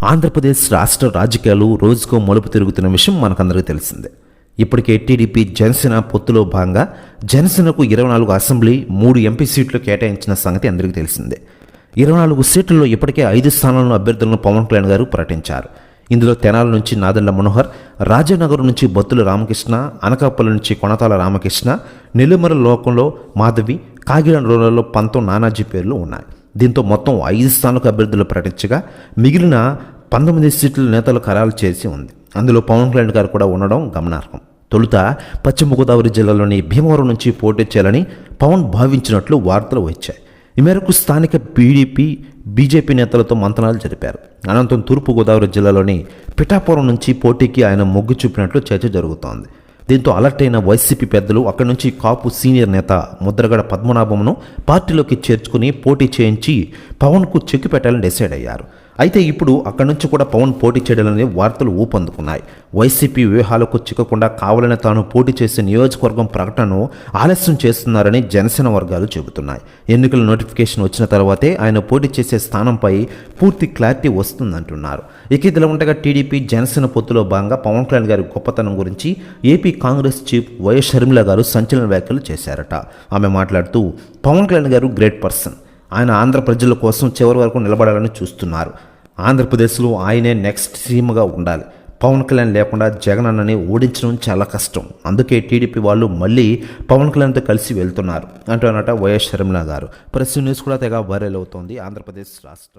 ఆంధ్రప్రదేశ్ రాష్ట్ర రాజకీయాలు రోజుకో మలుపు తిరుగుతున్న విషయం మనకందరికీ తెలిసిందే. ఇప్పటికే టీడీపీ జనసేన పొత్తులో భాగంగా జనసేనకు 24 అసెంబ్లీ 3 ఎంపీ సీట్లు కేటాయించిన సంగతి అందరికీ తెలిసిందే. 24 సీట్లలో ఇప్పటికే 5 స్థానాలను అభ్యర్థులను పవన్ కళ్యాణ్ గారు ప్రకటించారు. ఇందులో తెనాలి నుంచి నాదెళ్ల మనోహర్, రాజానగర్ నుంచి బత్తుల రామకృష్ణ, అనకాపల్లి నుంచి కొనతాల రామకృష్ణ, నెల్లిమర లోకంలో మాధవి, కాకినాడ రూరల్లో పంతం నానాజీ పేర్లు ఉన్నాయి. దీంతో మొత్తం 5 స్థానాలకు అభ్యర్థులు ప్రకటించగా మిగిలిన 19 సీట్ల నేతలు ఖరారు చేసి ఉంది. అందులో పవన్ కళ్యాణ్ గారు కూడా ఉండడం గమనార్హం. తొలుత పశ్చిమ గోదావరి జిల్లాలోని భీమవరం నుంచి పోటీ చేయాలని పవన్ భావించినట్లు వార్తలు వచ్చాయి. ఈ మేరకు స్థానిక బీజేపీ నేతలతో మంతనాలు జరిపారు. అనంతరం తూర్పు గోదావరి జిల్లాలోని పిఠాపురం నుంచి పోటీకి ఆయన మొగ్గు చూపినట్లు చర్చ జరుగుతోంది. దీంతో అలర్ట్ అయిన వైసీపీ పెద్దలు అక్కడి నుంచి కాపు సీనియర్ నేత ముద్రగడ పద్మనాభంను పార్టీలోకి చేర్చుకుని పోటీ చేయించి పవన్కు చెక్కు పెట్టాలని డిసైడ్ అయ్యారు. అయితే ఇప్పుడు అక్కడి నుంచి కూడా పవన్ పోటీ చేయడాలనే వార్తలు ఊపందుకున్నాయి. వైసీపీ వ్యూహాలకు చిక్కకుండా కావాలని తాను పోటీ చేసే నియోజకవర్గం ప్రకటనను ఆలస్యం చేస్తున్నారని జనసేన వర్గాలు చెబుతున్నాయి. ఎన్నికల నోటిఫికేషన్ వచ్చిన తర్వాతే ఆయన పోటీ చేసే స్థానంపై పూర్తి క్లారిటీ వస్తుందంటున్నారు. ఇక ఇదిలా ఉండగా టీడీపీ జనసేన పొత్తులో భాగంగా పవన్ కళ్యాణ్ గారి గొప్పతనం గురించి AP Congress chief YS Sharmila గారు సంచలన వ్యాఖ్యలు చేశారట. ఆమె మాట్లాడుతూ పవన్ కళ్యాణ్ గారు గ్రేట్ పర్సన్, ఆయన ఆంధ్ర ప్రజల కోసం చివరి వరకు నిలబడాలని చూస్తున్నారు. ఆంధ్రప్రదేశ్లో ఆయనే నెక్స్ట్ సీఎంగా ఉండాలి. పవన్ కళ్యాణ్ లేకుండా జగన్ అన్నని ఓడించడం చాలా కష్టం. అందుకే టీడీపీ వాళ్ళు మళ్ళీ పవన్ కళ్యాణ్తో కలిసి వెళ్తున్నారు అంటున్నట వైఎస్ షర్మిల గారు. ప్రెస్ న్యూస్ కూడా తెగ వైరల్ అవుతోంది ఆంధ్రప్రదేశ్ రాష్ట్ర